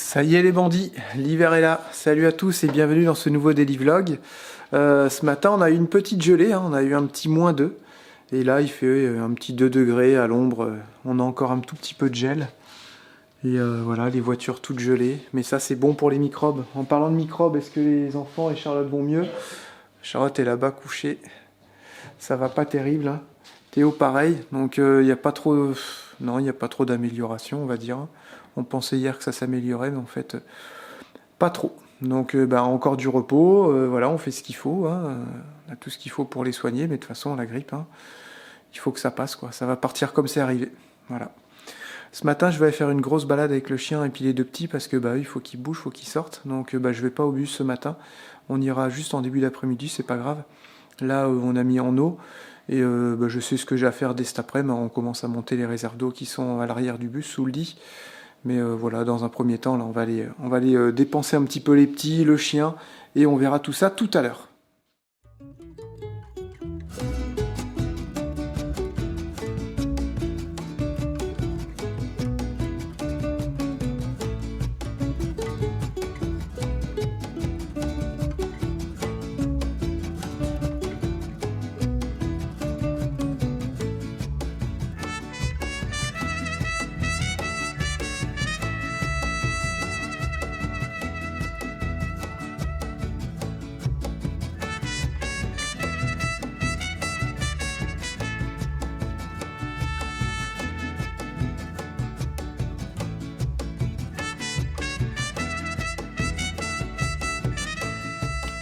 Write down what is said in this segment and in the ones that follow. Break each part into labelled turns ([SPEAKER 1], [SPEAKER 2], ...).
[SPEAKER 1] Ça y est les bandits, l'hiver est là. Salut à tous et bienvenue dans ce nouveau daily vlog. Ce matin on a eu une petite gelée, on a eu un petit -2. Et là il fait un petit 2 degrés à l'ombre. On a encore un tout petit peu de gel. Et voilà, les voitures toutes gelées. Mais ça c'est bon pour les microbes. En parlant de microbes, est-ce que les enfants et Charlotte vont mieux? Charlotte est là-bas couchée. Ça va pas terrible, hein. Théo pareil, donc il n'y a pas trop... Non, il n'y a pas trop d'amélioration, on va dire. On pensait hier que ça s'améliorait, mais en fait, pas trop. Donc encore du repos, voilà, on fait ce qu'il faut, hein. On a tout ce qu'il faut pour les soigner, mais de toute façon, la grippe, hein, il faut que ça passe, quoi. Ça va partir comme c'est arrivé. Voilà. Ce matin, je vais faire une grosse balade avec le chien et puis les deux petits, parce que il faut qu'ils bougent, il faut qu'ils sortent. Donc je vais pas au bus ce matin. On ira juste en début d'après-midi, c'est pas grave. Là, on a mis en eau. Et je sais ce que j'ai à faire dès cet après-midi. On commence à monter les réserves d'eau qui sont à l'arrière du bus, sous le lit. Mais voilà, dans un premier temps, là, on va aller dépenser un petit peu les petits, le chien, et on verra tout ça tout à l'heure.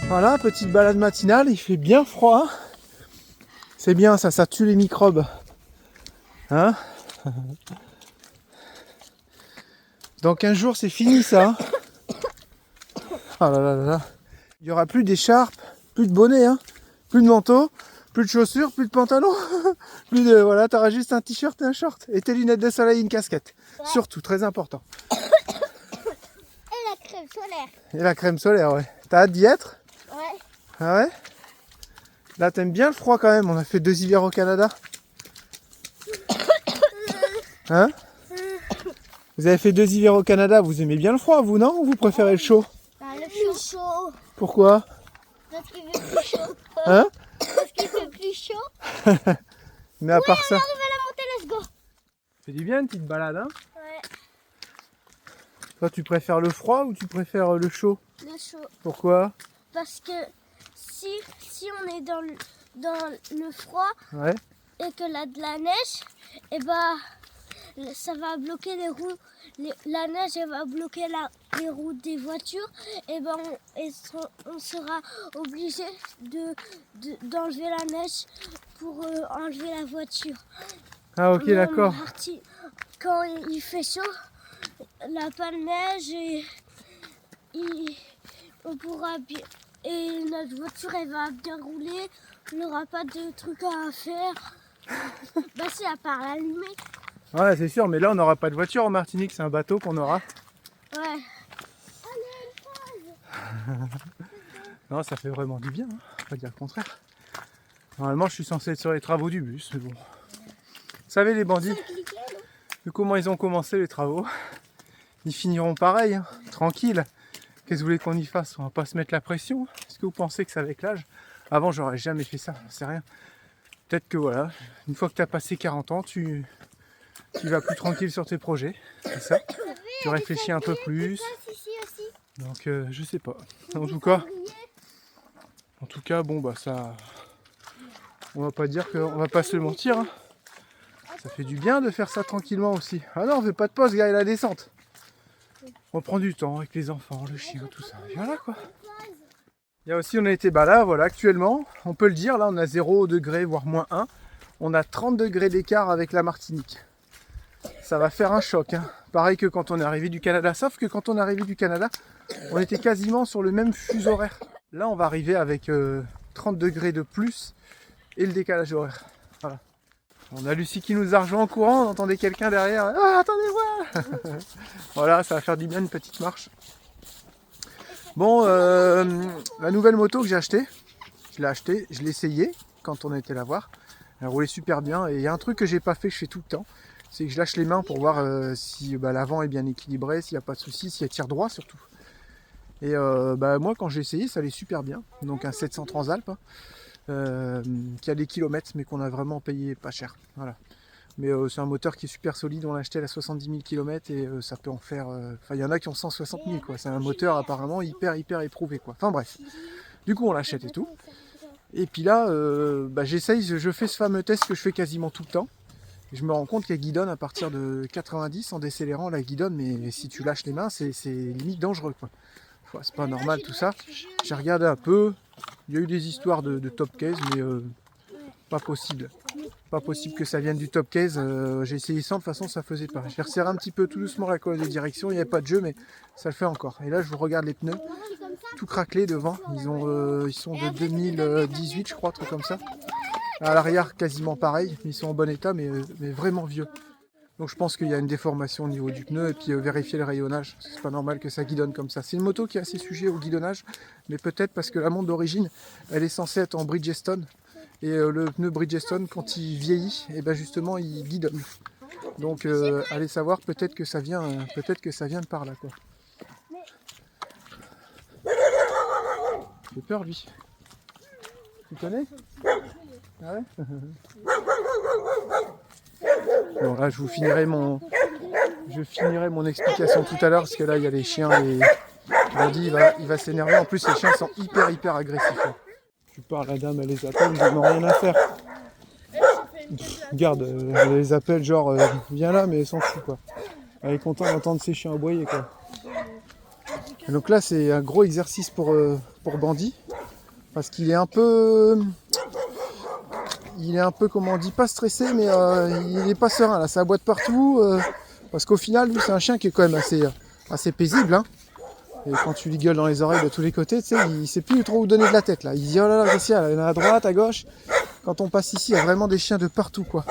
[SPEAKER 1] Voilà, petite balade matinale, il fait bien froid. C'est bien ça, ça tue les microbes. Hein? Dans 15 jours, c'est fini ça. Ah là là là là. Il n'y aura plus d'écharpe, plus de bonnet, hein, plus de manteau, plus de chaussures, plus de pantalon. Plus de. Voilà, t'auras juste un t-shirt et un short. Et tes lunettes de soleil et une casquette. Ouais. Surtout, très important.
[SPEAKER 2] Et la crème solaire.
[SPEAKER 1] Et la crème solaire, ouais. T'as hâte d'y être?
[SPEAKER 2] Ouais.
[SPEAKER 1] Ah ouais? Là, t'aimes bien le froid quand même. On a fait 2 hivers au Canada. Hein? Vous avez fait 2 hivers au Canada. Vous aimez bien le froid, vous, non? Ou vous préférez le chaud?
[SPEAKER 2] Bah, le chaud.
[SPEAKER 1] Pourquoi?
[SPEAKER 2] Parce qu'il fait plus chaud.
[SPEAKER 1] Hein?
[SPEAKER 2] Parce qu'il fait plus chaud.
[SPEAKER 1] Mais à part
[SPEAKER 2] on
[SPEAKER 1] ça...
[SPEAKER 2] arrive à la montée, let's go.
[SPEAKER 1] C'est du bien une petite balade, hein?
[SPEAKER 2] Ouais.
[SPEAKER 1] Toi, tu préfères le froid ou tu préfères le chaud?
[SPEAKER 2] Le chaud.
[SPEAKER 1] Pourquoi?
[SPEAKER 2] Parce que si on est dans le froid,
[SPEAKER 1] Ouais.
[SPEAKER 2] et que là de la neige, et ça va bloquer les roues. La neige elle va bloquer les roues des voitures. Et on sera obligé d'enlever la neige pour enlever la voiture.
[SPEAKER 1] Ah ok, d'accord.
[SPEAKER 2] Quand il fait chaud, la pas de neige on pourra bien, et notre voiture elle va bien rouler. On n'aura pas de trucs à faire. C'est à part l'allumer.
[SPEAKER 1] Ouais, c'est sûr, mais là on n'aura pas de voiture en Martinique, c'est un bateau qu'on aura.
[SPEAKER 2] Ouais.
[SPEAKER 1] Non, ça fait vraiment du bien, hein. Pas dire le contraire. Normalement, je suis censé être sur les travaux du bus, mais bon. Vous savez, les bandits, vu comment ils ont commencé les travaux, ils finiront pareil, hein, tranquille. Qu'est-ce que vous voulez qu'on y fasse? On va pas se mettre la pression. Est-ce que vous pensez que c'est avec l'âge? Avant, j'aurais jamais fait ça, c'est rien. Peut-être que voilà, une fois que tu as passé 40 ans, tu vas plus tranquille sur tes projets, c'est ça. Tu réfléchis un peu plus. Donc je sais pas. En tout cas, bon ça, on va pas dire qu'on va pas se le mentir, hein. Ça fait du bien de faire ça tranquillement aussi. Ah non, on fait pas de pause, gars, et la descente. On prend du temps avec les enfants, le chien, tout ça. Et voilà quoi. Il y a aussi, on a été là, voilà, actuellement, on peut le dire, là on a 0 degré, voire -1. On a 30 degrés d'écart avec la Martinique. Ça va faire un choc, hein. Pareil que quand on est arrivé du Canada, sauf que quand on est arrivé du Canada, on était quasiment sur le même fuseau horaire. Là, on va arriver avec 30 degrés de plus et le décalage horaire. Voilà. On a Lucie qui nous a rejoint en courant, on entendait quelqu'un derrière. Ah, attendez-moi. Voilà, ça va faire du bien une petite marche. Bon, la nouvelle moto que j'ai achetée, je l'ai essayée quand on était la voir. Elle roulait super bien et il y a un truc que j'ai pas fait, je fais tout le temps. c'est que je lâche les mains pour voir si l'avant est bien équilibré, s'il n'y a pas de souci, s'il y a tire droit surtout. Et moi quand j'ai essayé ça allait super bien, donc un 700 Transalp qui a des kilomètres mais qu'on a vraiment payé pas cher. Voilà. Mais c'est un moteur qui est super solide, on l'a acheté à 70 000 km et ça peut en faire... il y en a qui ont 160 000 quoi, c'est un moteur apparemment hyper éprouvé quoi. Enfin bref, du coup on l'achète et tout. Et puis là, j'essaye, je fais ce fameux test que je fais quasiment tout le temps. Et je me rends compte qu'elle guidonne à partir de 90 en décélérant, la guidonne, mais si tu lâches les mains, c'est limite dangereux quoi. C'est pas normal tout ça. J'ai regardé un peu, il y a eu des histoires de top case, mais pas possible. Pas possible que ça vienne du top case. J'ai essayé sans, de toute façon ça faisait pas. J'ai resserré un petit peu tout doucement la colle de direction, il n'y avait pas de jeu, mais ça le fait encore. Et là je vous regarde les pneus, tout craquelé devant. Ils sont de 2018 je crois, truc comme ça. À l'arrière quasiment pareil, ils sont en bon état mais vraiment vieux. Donc je pense qu'il y a une déformation au niveau du pneu et puis vérifier le rayonnage. C'est pas normal que ça guidonne comme ça. C'est une moto qui est assez sujet au guidonnage, mais peut-être parce que la montre d'origine, elle est censée être en Bridgestone. Et le pneu Bridgestone, quand il vieillit, et justement il guidonne. Donc allez savoir, peut-être que ça vient de par là quoi. J'ai peur lui. Tu connais? Ah ouais. Bon là je finirai mon explication tout à l'heure parce que là il y a les chiens et Brandy il va s'énerver. En plus les chiens sont hyper agressifs. Hein. Tu parles, la dame elle les appelle, ils n'ont rien à faire. Regarde, elle les appelle genre viens là mais elle s'en fout quoi. Elle est contente d'entendre ses chiens aboyer quoi. Et donc là c'est un gros exercice pour Brandy parce qu'il est un peu comment on dit, pas stressé mais il est pas serein là, ça aboie de partout parce qu'au final lui c'est un chien qui est quand même assez paisible hein. Et quand tu lui gueules dans les oreilles de tous les côtés, tu sais, il sait plus trop où donner de la tête là. Il dit oh là là, qu'est-ce qu'il y a là, il y en a à droite, à gauche. Quand on passe ici, il y a vraiment des chiens de partout quoi.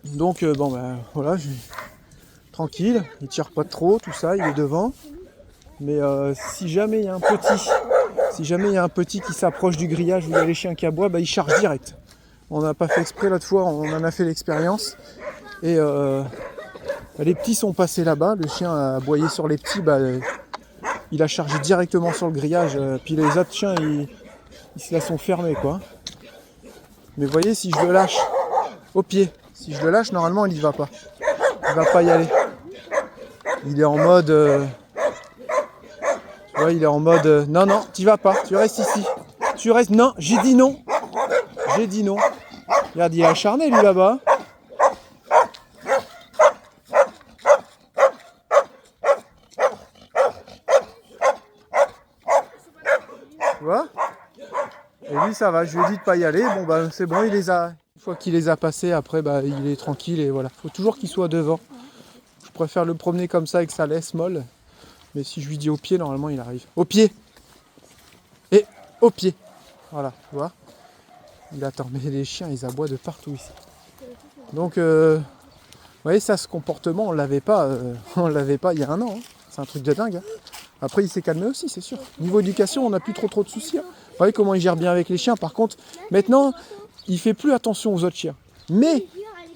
[SPEAKER 1] Donc voilà, tranquille, il tire pas trop, tout ça, il est devant. Mais si jamais il y a un petit qui s'approche du grillage où il y a les chiens qui aboient, il charge direct. On n'a pas fait exprès l'autre fois, on en a fait l'expérience. Et les petits sont passés là-bas, le chien a aboyé sur les petits, il a chargé directement sur le grillage, puis les autres chiens ils se la sont fermés quoi. Mais vous voyez, si je le lâche au pied, normalement il y va pas. Il va pas y aller. Il est en mode non, t'y vas pas, tu restes ici. Non, j'ai dit non. Regarde, il est acharné lui là-bas. Tu vois? Et lui ça va, je lui ai dit de pas y aller, c'est bon, une fois qu'il les a passés, après il est tranquille et voilà. Faut toujours qu'il soit devant. Je préfère le promener comme ça avec sa laisse molle. Mais si je lui dis au pied, normalement il arrive. Au pied! Et au pied! Voilà, tu vois? Il attend. Mais les chiens ils aboient de partout ici. Donc vous voyez ça, ce comportement on l'avait pas il y a un an. Hein. C'est un truc de dingue. Hein. Après il s'est calmé aussi, c'est sûr. Niveau éducation, on n'a plus trop de soucis. Hein. Vous voyez comment il gère bien avec les chiens. Par contre, maintenant, il fait plus attention aux autres chiens. Mais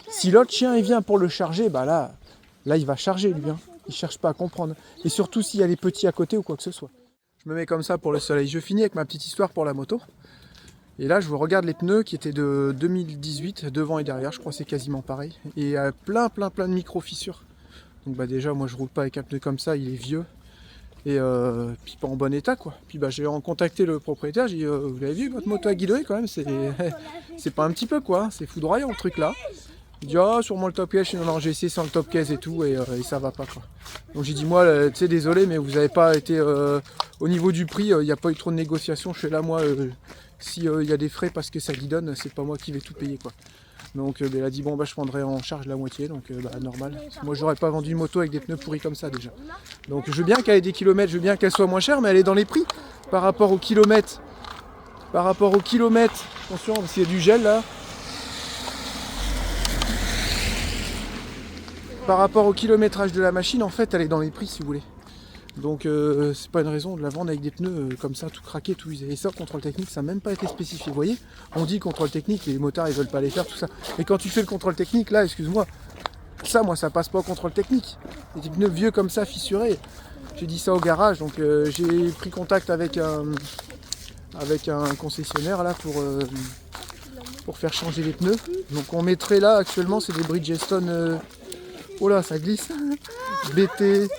[SPEAKER 1] si l'autre chien il vient pour le charger, là il va charger lui. Hein. Il cherche pas à comprendre. Et surtout s'il y a les petits à côté ou quoi que ce soit. Je me mets comme ça pour le soleil. Je finis avec ma petite histoire pour la moto. Et là je vous regarde les pneus qui étaient de 2018, devant et derrière. Je crois que c'est quasiment pareil. Et il y a plein de micro-fissures. Donc déjà moi je roule pas avec un pneu comme ça, il est vieux. Et puis pas en bon état quoi. Puis j'ai contacté le propriétaire, j'ai dit vous l'avez vu votre moto à guidonner quand même, c'est pas un petit peu quoi, c'est foudroyant le truc là. Il dit sûrement le top case, non j'ai essayé sans le top case et tout et ça va pas quoi. Donc j'ai dit moi tu sais désolé mais vous avez pas été au niveau du prix, il n'y a pas eu trop de négociations, je suis là moi si y a des frais parce que ça guidonne, c'est pas moi qui vais tout payer quoi. Donc il a dit bon je prendrai en charge la moitié, donc normal. Moi j'aurais pas vendu une moto avec des pneus pourris comme ça déjà. Donc je veux bien qu'elle ait des kilomètres, je veux bien qu'elle soit moins chère, mais elle est dans les prix par rapport au kilomètre. Attention parce qu'il y a du gel là. Par rapport au kilométrage de la machine, en fait elle est dans les prix si vous voulez. Donc c'est pas une raison de la vendre avec des pneus comme ça, tout craqué, tout usé. Et ça, contrôle technique, ça n'a même pas été spécifié. Vous voyez, on dit contrôle technique, les motards ils veulent pas les faire, tout ça. Mais quand tu fais le contrôle technique, là, excuse-moi, ça, moi, ça passe pas au contrôle technique. Des pneus vieux comme ça, fissurés. J'ai dit ça au garage, donc j'ai pris contact avec un concessionnaire là pour faire changer les pneus. Donc on mettrait là, actuellement, c'est des Bridgestone, oh là, ça glisse, BT,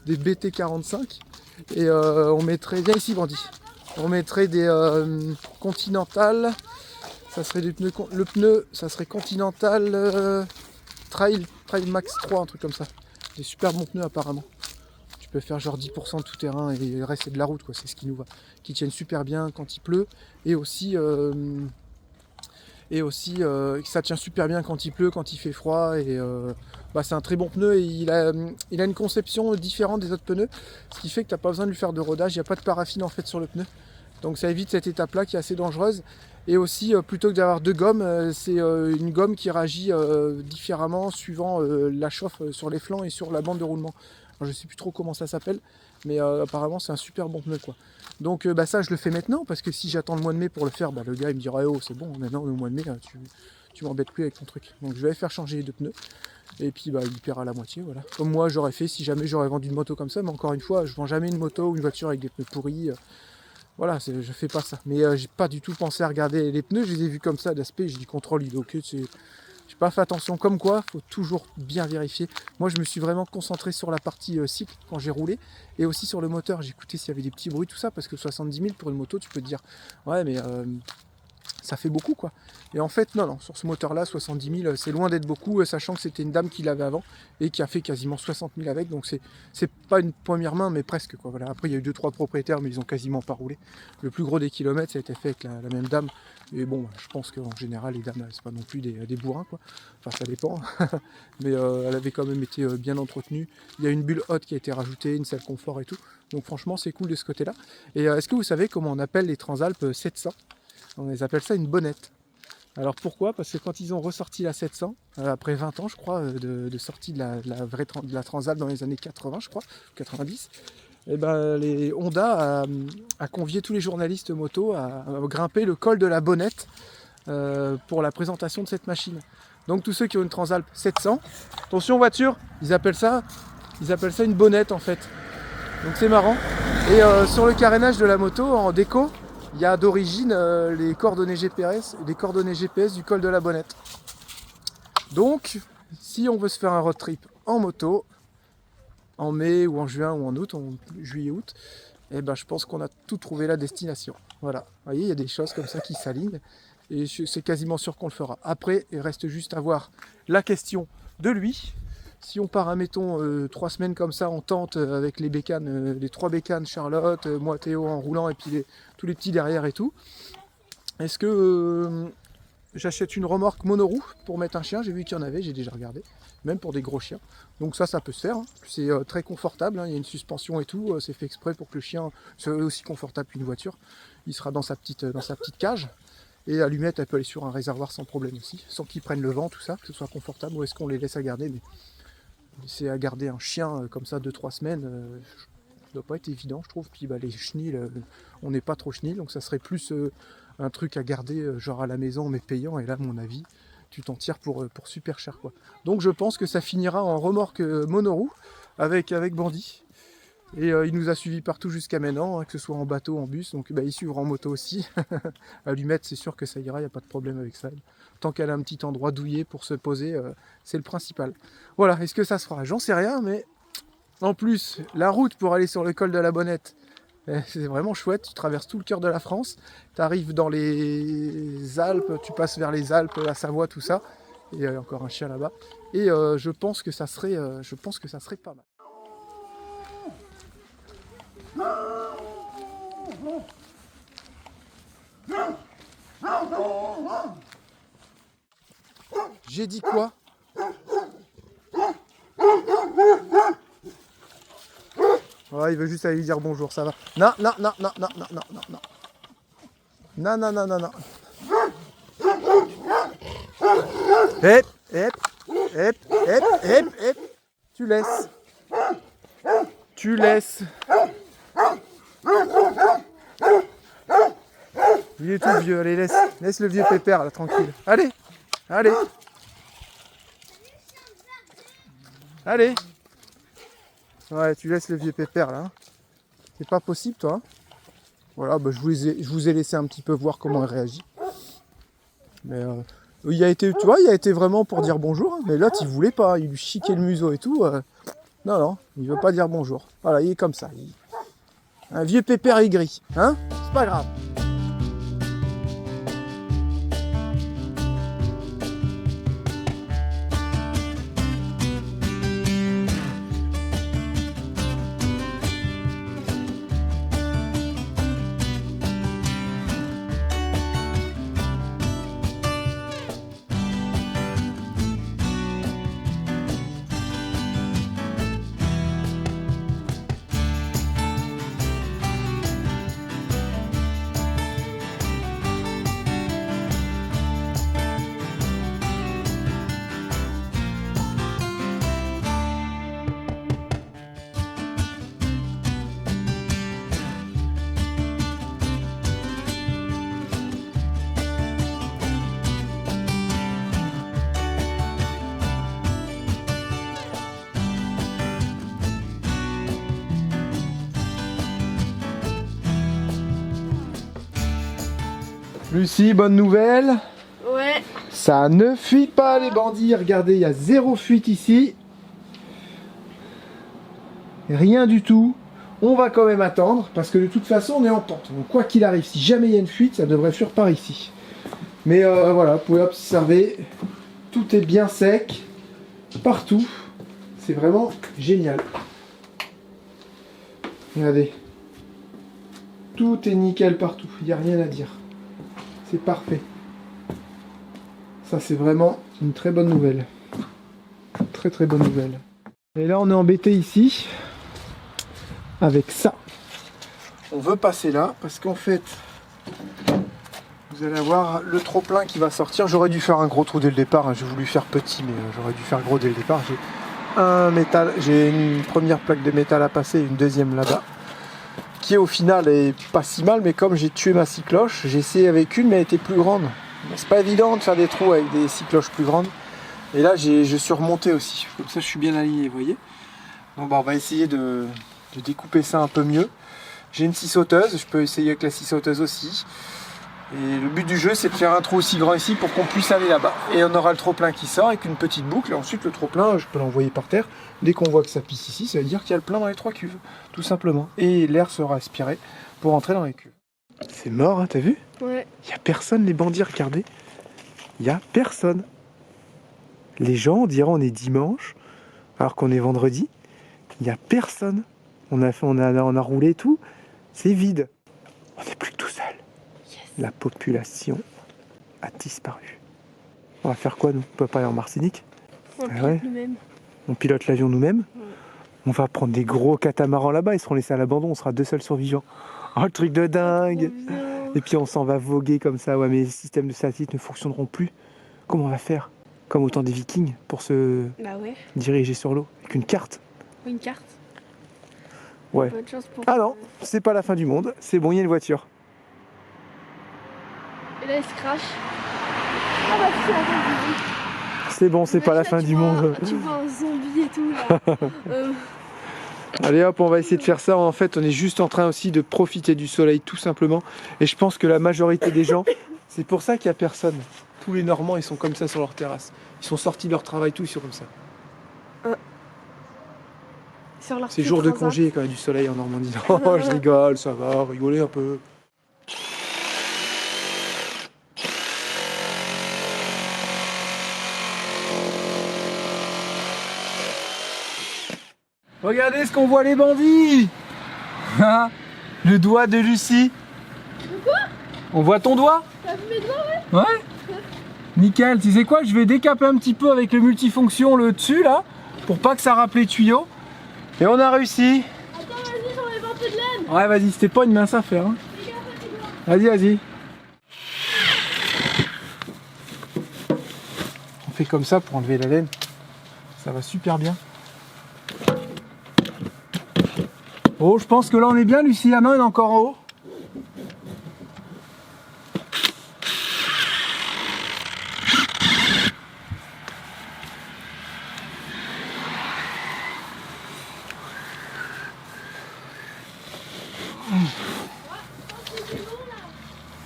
[SPEAKER 1] des BT45. Et on mettrait, viens ici Brandy, on mettrait des Continental, ça serait des pneus, le pneu, ça serait Continental Trail Max 3, un truc comme ça. Des super bons pneus apparemment. Tu peux faire genre 10% de tout terrain et le reste c'est de la route, quoi. C'est ce qui nous va. Qui tiennent super bien quand il pleut et aussi ça tient super bien quand il pleut, quand il fait froid et c'est un très bon pneu et il a une conception différente des autres pneus, ce qui fait que tu n'as pas besoin de lui faire de rodage, il n'y a pas de paraffine en fait sur le pneu. Donc ça évite cette étape là qui est assez dangereuse. Et aussi plutôt que d'avoir deux gommes, c'est une gomme qui réagit différemment suivant la chauffe sur les flancs et sur la bande de roulement. Alors, je ne sais plus trop comment ça s'appelle, mais apparemment c'est un super bon pneu quoi. Donc ça je le fais maintenant parce que si j'attends le mois de mai pour le faire, le gars il me dira oh c'est bon maintenant le mois de mai tu m'embêtes plus avec ton truc. Donc je vais faire changer les deux pneus et puis il paiera la moitié, voilà. Comme moi j'aurais fait si jamais j'aurais vendu une moto comme ça, mais encore une fois je vends jamais une moto ou une voiture avec des pneus pourris. Voilà, je fais pas ça. Mais j'ai pas du tout pensé à regarder les pneus, je les ai vus comme ça d'aspect, j'ai dit contrôle ok, j'ai pas fait attention, comme quoi, faut toujours bien vérifier. Moi je me suis vraiment concentré sur la partie cycle quand j'ai roulé, et aussi sur le moteur, j'ai écouté s'il y avait des petits bruits, tout ça, parce que 70 000 pour une moto, tu peux te dire, ouais mais ça fait beaucoup quoi. Et en fait non, sur ce moteur là 70 000 c'est loin d'être beaucoup, sachant que c'était une dame qui l'avait avant et qui a fait quasiment 60 000 avec, donc c'est pas une première main mais presque quoi. Voilà. Après il y a eu 2-3 propriétaires mais ils ont quasiment pas roulé. Le plus gros des kilomètres ça a été fait avec la même dame, et bon je pense qu'en général les dames c'est pas non plus des bourrins quoi, enfin ça dépend. Mais elle avait quand même été bien entretenue. Il y a une bulle haute qui a été rajoutée, une selle confort et tout, donc franchement c'est cool de ce côté là. Et est-ce que vous savez comment on appelle les Transalp 700? On les appelle ça une bonnette. Alors pourquoi? Parce que quand ils ont ressorti la 700, après 20 ans je crois de sortie de la Transalp dans les années 80 je crois, 90, et les Honda a convié tous les journalistes moto à grimper le col de la bonnette pour la présentation de cette machine. Donc tous ceux qui ont une Transalp 700, attention voiture, ils appellent ça une bonnette en fait. Donc c'est marrant. Et sur le carénage de la moto en déco, il y a d'origine les coordonnées GPS du col de la bonnette. Donc, si on veut se faire un road trip en moto, en mai ou en juin ou en août, en juillet-août, je pense qu'on a tout trouvé la destination. Voilà, vous voyez, il y a des choses comme ça qui s'alignent et c'est quasiment sûr qu'on le fera. Après, il reste juste à voir la question de lui. Si on part, admettons, 3 semaines comme ça en tente avec les bécanes, les 3 bécanes, Charlotte, moi Théo en roulant et puis tous les petits derrière et tout, est-ce que j'achète une remorque monoroue pour mettre un chien? J'ai vu qu'il y en avait, j'ai déjà regardé, même pour des gros chiens. Donc ça peut se faire, hein. C'est très confortable, hein. Il y a une suspension et tout, c'est fait exprès pour que le chien soit aussi confortable qu'une voiture. Il sera dans sa petite cage. Et Allumette, elle peut aller sur un réservoir sans problème aussi, sans qu'il prenne le vent, tout ça, que ce soit confortable. Ou est-ce qu'on les laisse à garder? Mais c'est à garder un chien comme ça 2-3 semaines, ça doit pas être évident je trouve. Puis les chenilles, on n'est pas trop chenilles, donc ça serait plus un truc à garder genre à la maison mais payant, et là à mon avis tu t'en tires pour super cher quoi. Donc je pense que ça finira en remorque monoroue avec Bandy. Et il nous a suivis partout jusqu'à maintenant, hein, que ce soit en bateau, en bus, donc il suivra en moto aussi. Allumette, c'est sûr que ça ira, il n'y a pas de problème avec ça. Tant qu'elle a un petit endroit douillet pour se poser, c'est le principal. Voilà, est-ce que ça se fera? J'en sais rien, mais en plus, la route pour aller sur le col de la Bonnette, c'est vraiment chouette. Tu traverses tout le cœur de la France, tu arrives dans les Alpes, tu passes vers les Alpes, la Savoie, tout ça. Et il y a encore un chien là-bas. Et je pense que ça serait pas mal. J'ai dit quoi? Ouais, il veut juste aller lui dire bonjour, ça va. Non. Non. Hep. Tu laisses. Il est tout vieux, allez, laisse le vieux pépère là, tranquille. Allez. Allez. Ouais, tu laisses le vieux pépère là. C'est pas possible toi. Voilà, bah, je vous ai laissé un petit peu voir comment il réagit. Mais il a été, tu vois, il a été vraiment pour dire bonjour. Hein, mais l'autre il voulait pas, il lui chiquait le museau et tout. Non, non, il veut pas dire bonjour. Voilà, il est comme ça. Un vieux pépère aigri, hein? C'est pas grave. Lucie, bonne nouvelle.
[SPEAKER 2] Ouais.
[SPEAKER 1] Ça ne fuit pas les bandits. Regardez, il y a 0 fuite ici. Rien du tout. On va quand même attendre parce que de toute façon on est en pente. Donc quoi qu'il arrive, si jamais il y a une fuite, ça devrait fuir par ici. Mais voilà, vous pouvez observer. Tout est bien sec. Partout. C'est vraiment génial. Regardez. Tout est nickel partout. Il n'y a rien à dire. C'est parfait. Ça, c'est vraiment une très bonne nouvelle. Très très bonne nouvelle. Et là, on est embêté ici avec ça. On veut passer là parce qu'en fait, vous allez avoir le trop-plein qui va sortir. J'aurais dû faire un gros trou dès le départ. Hein. J'ai voulu faire petit, mais j'aurais dû faire gros dès le départ. J'ai une première plaque de métal à passer et une deuxième là-bas. Qui au final est pas si mal, mais comme j'ai tué ma scie cloche, j'ai essayé avec une mais elle était plus grande. C'est pas évident de faire des trous avec des scies cloches plus grandes. Et là je suis remonté aussi, comme ça je suis bien aligné, vous voyez. Donc bah, on va essayer de découper ça un peu mieux. J'ai une scie sauteuse, je peux essayer avec la scie sauteuse aussi. Et le but du jeu c'est de faire un trou aussi grand ici pour qu'on puisse aller là-bas. Et on aura le trop-plein qui sort avec une petite boucle. Et ensuite le trop-plein, je peux l'envoyer par terre. Dès qu'on voit que ça pisse ici, ça veut dire qu'il y a le plein dans les 3 cuves. Tout simplement. Et l'air sera aspiré pour entrer dans les cuves. C'est mort, hein, t'as vu?
[SPEAKER 2] Ouais.
[SPEAKER 1] Il n'y a personne, les bandits, regardez. Il n'y a personne. Les gens, on dirait on est dimanche, alors qu'on est vendredi. Il n'y a personne. On a roulé tout. C'est vide. On n'est plus tout seul.
[SPEAKER 2] Yes.
[SPEAKER 1] La population a disparu. On va faire quoi, nous? On peut pas aller en Martinique?
[SPEAKER 2] On
[SPEAKER 1] Ah ouais.
[SPEAKER 2] nous-mêmes.
[SPEAKER 1] On pilote l'avion nous-mêmes.
[SPEAKER 2] Ouais.
[SPEAKER 1] On va prendre des gros catamarans là-bas. Ils seront laissés à l'abandon. On sera 2 seuls survivants. Oh, le truc de dingue! Et puis on s'en va voguer comme ça. Ouais, mais les systèmes de satellites ne fonctionneront plus. Comment on va faire? Comme au temps des Vikings pour se
[SPEAKER 2] Bah ouais.
[SPEAKER 1] diriger sur l'eau avec une carte.
[SPEAKER 2] Une carte.
[SPEAKER 1] Ouais.
[SPEAKER 2] Bonne chance pour.
[SPEAKER 1] Ah non, c'est pas la fin du monde. C'est bon, il y a une voiture.
[SPEAKER 2] Et là il se crache. Ah bah c'est la fin du monde.
[SPEAKER 1] C'est bon, c'est pas la fin du monde.
[SPEAKER 2] Tu vois un zombie et tout là.
[SPEAKER 1] Allez hop, on va essayer de faire ça. En fait, on est juste en train aussi de profiter du soleil tout simplement. Et je pense que la majorité des gens, c'est pour ça qu'il n'y a personne. Tous les Normands, ils sont comme ça sur leur terrasse. Ils sont sortis de leur travail, tout, ils sont comme ça. C'est jour de congé quand il y a du soleil en Normandie. Oh, je rigole, ça va, rigolez un peu. Regardez ce qu'on voit les bandits. Hein? Le doigt de Lucie.
[SPEAKER 2] Quoi?
[SPEAKER 1] On voit ton doigt?
[SPEAKER 2] T'as vu mes doigts?
[SPEAKER 1] Ouais. Nickel, tu sais quoi, je vais décaper un petit peu avec le multifonction le dessus là, pour pas que ça râpe les tuyaux. Et on a réussi.
[SPEAKER 2] Attends, vas-y, j'enlève un peu de laine.
[SPEAKER 1] Ouais, vas-y, c'était pas une mince affaire. Hein. Vas-y, vas-y. On fait comme ça pour enlever la laine. Ça va super bien. Oh, je pense que là on est bien, Lucie. Ah non, il est encore en haut.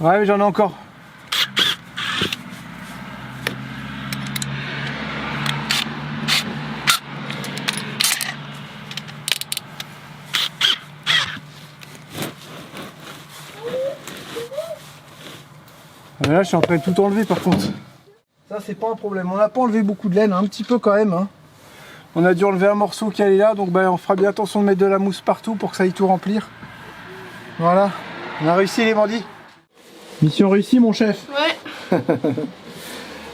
[SPEAKER 1] Ouais, mais j'en ai encore. Ah, là, je suis en train de tout enlever par contre. Ça, c'est pas un problème. On n'a pas enlevé beaucoup de laine, un petit peu quand même. Hein. On a dû enlever un morceau qui allait là, donc ben, on fera bien attention de mettre de la mousse partout pour que ça aille tout remplir. Voilà, on a réussi les bandits. Mission réussie, mon chef.
[SPEAKER 2] Ouais.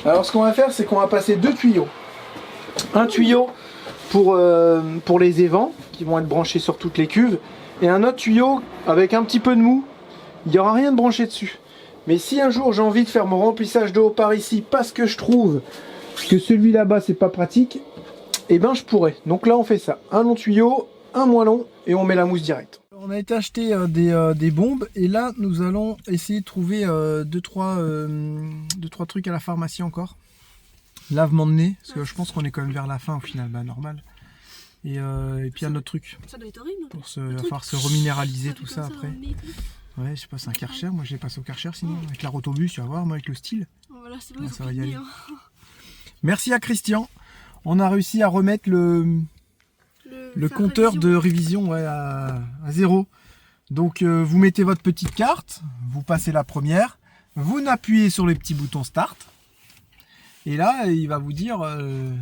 [SPEAKER 1] Alors, ce qu'on va faire, c'est qu'on va passer 2 tuyaux. Un tuyau pour les évents qui vont être branchés sur toutes les cuves, et un autre tuyau avec un petit peu de mou. Il n'y aura rien de branché dessus. Mais si un jour j'ai envie de faire mon remplissage d'eau par ici parce que je trouve que celui là-bas c'est pas pratique, et ben je pourrais. Donc là on fait ça, un long tuyau, un moins long, et on met la mousse directe. On a été acheter des bombes, et là nous allons essayer de trouver 2-3 trucs à la pharmacie encore. Lavement de nez, parce que je pense qu'on est quand même vers la fin au final, bah normal. Et puis un autre truc.
[SPEAKER 2] Ça doit être horrible.
[SPEAKER 1] Pour se reminéraliser tout ça après. Ouais, je sais pas, c'est un Karcher, moi je l'ai passé au Karcher sinon, avec la rotobus, tu vas voir, moi avec le style.
[SPEAKER 2] Voilà, c'est bon,
[SPEAKER 1] ça va y aller. Merci à Christian, on a réussi à remettre le compteur de révision ouais, à 0. Donc vous mettez votre petite carte, vous passez la première, vous appuyez sur les petits boutons start, et là il va vous dire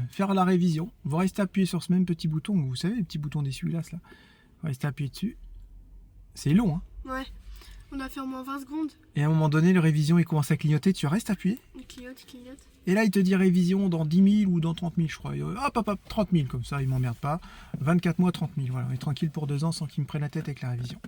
[SPEAKER 1] faire la révision. Vous restez appuyé sur ce même petit bouton, vous savez, les petits boutons d'essuie-glace là, vous restez appuyé dessus. C'est long hein.
[SPEAKER 2] Ouais. On a fait au moins 20 secondes.
[SPEAKER 1] Et à un moment donné, le révision il commence à clignoter, tu restes appuyé.
[SPEAKER 2] Il clignote, il clignote.
[SPEAKER 1] Et là, il te dit révision dans 10 000 ou dans 30 000, je crois. Hop, 30 000, comme ça, il m'emmerde pas. 24 mois, 30 000, voilà. On est tranquille pour 2 ans sans qu'il me prenne la tête avec la révision.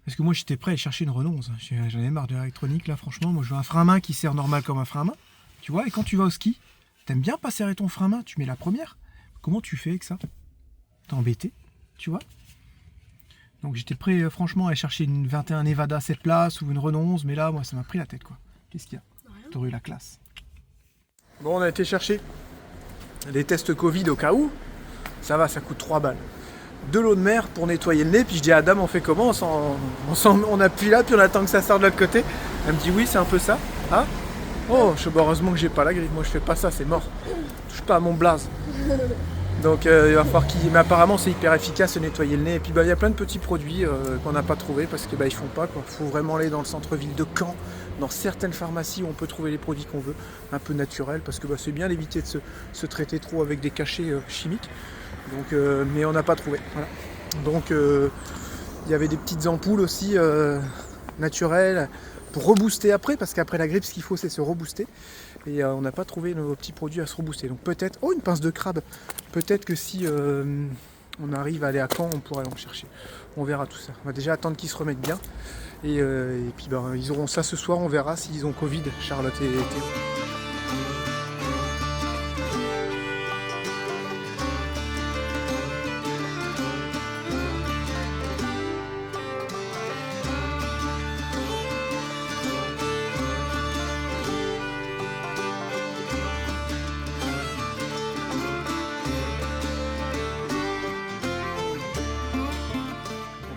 [SPEAKER 1] Parce que moi, j'étais prêt à chercher une renonce. J'en ai marre de l'électronique, là, franchement. Moi, je veux un frein à main qui sert normal comme un frein à main. Tu vois, et quand tu vas au ski, t'aimes bien pas serrer ton frein à main, tu mets la première. Comment tu fais avec ça? T'es embêté, tu vois? Donc j'étais prêt franchement à chercher une 21 Nevada 7 places ou une renonce, mais là moi ça m'a pris la tête quoi. Qu'est-ce qu'il y a? T'aurais eu la classe. Bon, on a été chercher des tests Covid au cas où. Ça va, ça coûte 3 balles. De l'eau de mer pour nettoyer le nez, puis je dis à Adam on fait comment? On appuie là puis on attend que ça sorte de l'autre côté. Elle me dit oui c'est un peu ça. Ah oh, heureusement que j'ai pas la grippe, moi je fais pas ça, c'est mort. Touche pas à mon blaze. Donc il va falloir mais apparemment c'est hyper efficace de nettoyer le nez. Et puis il y a plein de petits produits qu'on n'a pas trouvé parce que ils font pas quoi. Faut vraiment aller dans le centre-ville de Caen, dans certaines pharmacies où on peut trouver les produits qu'on veut, un peu naturels, parce que c'est bien d'éviter de se traiter trop avec des cachets chimiques. Donc mais on n'a pas trouvé. Voilà. Donc il y avait des petites ampoules aussi naturelles pour rebooster après, parce qu'après la grippe ce qu'il faut c'est se rebooster. Et on n'a pas trouvé nos petits produits à se rebooster. Donc peut-être... Oh, une pince de crabe. Peut-être que si on arrive à aller à Caen, on pourrait en chercher. On verra tout ça. On va déjà attendre qu'ils se remettent bien. Et puis ils auront ça ce soir. On verra s'ils ont Covid, Charlotte et Théo.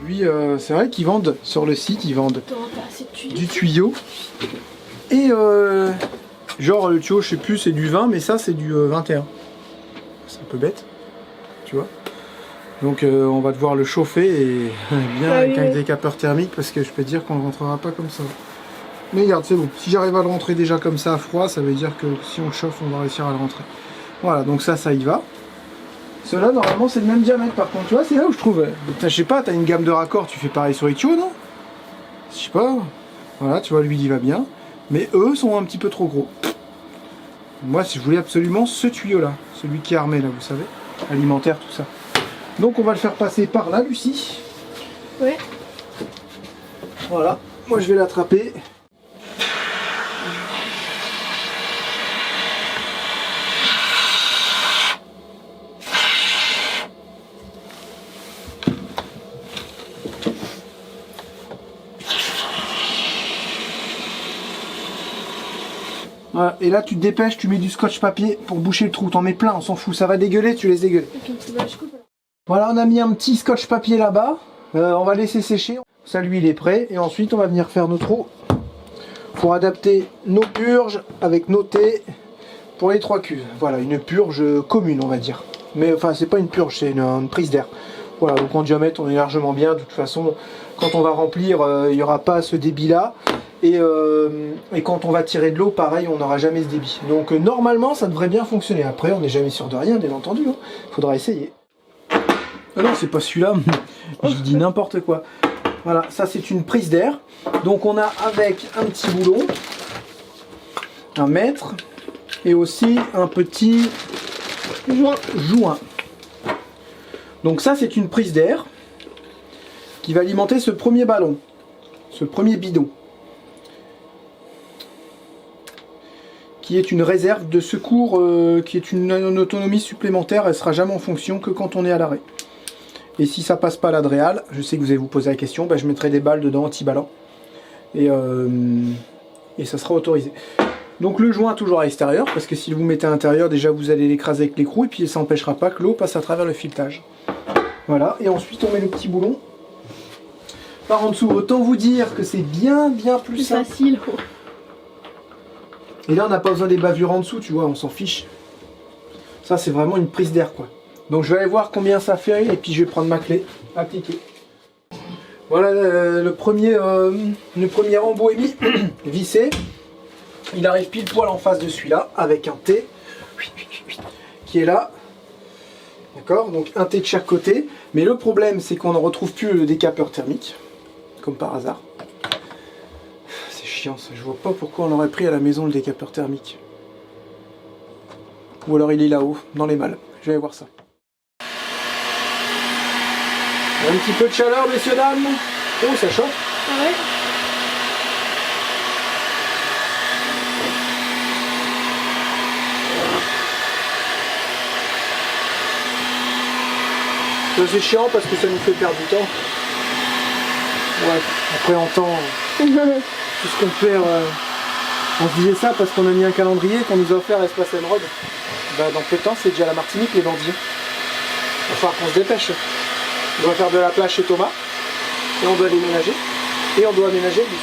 [SPEAKER 1] Lui, c'est vrai qu'ils vendent sur le site, ils vendent du tuyau. Et genre le tuyau, je sais plus, c'est du 20, mais ça c'est du 21. C'est un peu bête, tu vois. Donc on va devoir le chauffer et bien avec un décapeur thermique parce que je peux te dire qu'on ne rentrera pas comme ça. Mais regarde, c'est bon. Si j'arrive à le rentrer déjà comme ça à froid, ça veut dire que si on le chauffe, on va réussir à le rentrer. Voilà, donc ça y va. Ceux-là, normalement, c'est le même diamètre par contre. Tu vois, c'est là où je trouve. Je sais pas, t'as une gamme de raccords, tu fais pareil sur les tuyaux, non? Je sais pas. Voilà, tu vois, lui, il va bien. Mais eux sont un petit peu trop gros. Moi, je voulais absolument ce tuyau-là. Celui qui est armé, là, vous savez. Alimentaire, tout ça. Donc, on va le faire passer par là, Lucie.
[SPEAKER 2] Ouais.
[SPEAKER 1] Voilà. Moi, je vais l'attraper. Voilà. Et là tu te dépêches, tu mets du scotch papier pour boucher le trou, t'en mets plein, on s'en fout, ça va dégueuler, tu les dégueules. Okay, bah, je coupe. Voilà, on a mis un petit scotch papier là-bas, on va laisser sécher, ça lui il est prêt, et ensuite on va venir faire notre eau pour adapter nos purges avec nos thés pour les 3 cuves. Voilà, une purge commune, on va dire. Mais enfin, c'est pas une purge, c'est une prise d'air. Voilà, donc en diamètre, on est largement bien. De toute façon, quand on va remplir, il n'y aura pas ce débit-là. Et quand on va tirer de l'eau, pareil, on n'aura jamais ce débit. Donc normalement, ça devrait bien fonctionner. Après, on n'est jamais sûr de rien, bien entendu. Il faudra essayer. Ah non, c'est pas celui-là. Je dis n'importe quoi. Voilà, ça c'est une prise d'air. Donc on a avec un petit boulon, 1 mètre, et aussi un petit joint. Donc ça c'est une prise d'air qui va alimenter ce premier ballon, ce premier bidon, qui est une réserve de secours, qui est une autonomie supplémentaire. Elle sera jamais en fonction que quand on est à l'arrêt. Et si ça passe pas à l'adréal, je sais que vous allez vous poser la question, je mettrai des balles dedans anti-ballon. Et ça sera autorisé. Donc le joint toujours à l'extérieur, parce que si vous mettez à l'intérieur, déjà vous allez l'écraser avec l'écrou, et puis ça n'empêchera pas que l'eau passe à travers le filetage. Voilà, et ensuite on met le petit boulon par en dessous. Autant vous dire que c'est bien plus simple.
[SPEAKER 3] Facile.
[SPEAKER 1] Et là on n'a pas besoin des bavures en dessous, tu vois, on s'en fiche. Ça c'est vraiment une prise d'air quoi. Donc je vais aller voir combien ça fait, et puis je vais prendre ma clé, appliquer. Voilà le premier embout est mis, vissé. Il arrive pile poil en face de celui-là, avec un T qui est là. D'accord, donc un T de chaque côté. Mais le problème, c'est qu'on ne retrouve plus le décapeur thermique, comme par hasard. C'est chiant ça, je vois pas pourquoi on aurait pris à la maison le décapeur thermique. Ou alors il est là-haut, dans les malles. Je vais aller voir ça. Un petit peu de chaleur, messieurs, dames. Oh, ça chauffe.
[SPEAKER 3] Ah ouais.
[SPEAKER 1] C'est chiant parce que ça nous fait perdre du temps. Ouais, après en temps, tout ce qu'on perd, on se disait ça parce qu'on a mis un calendrier qu'on nous a offert à Espace Emerald. Dans peu de temps, c'est déjà la Martinique, les bandits. Il va falloir qu'on se dépêche. On doit faire de la plage chez Thomas, et on doit déménager, et on doit aménager le bus,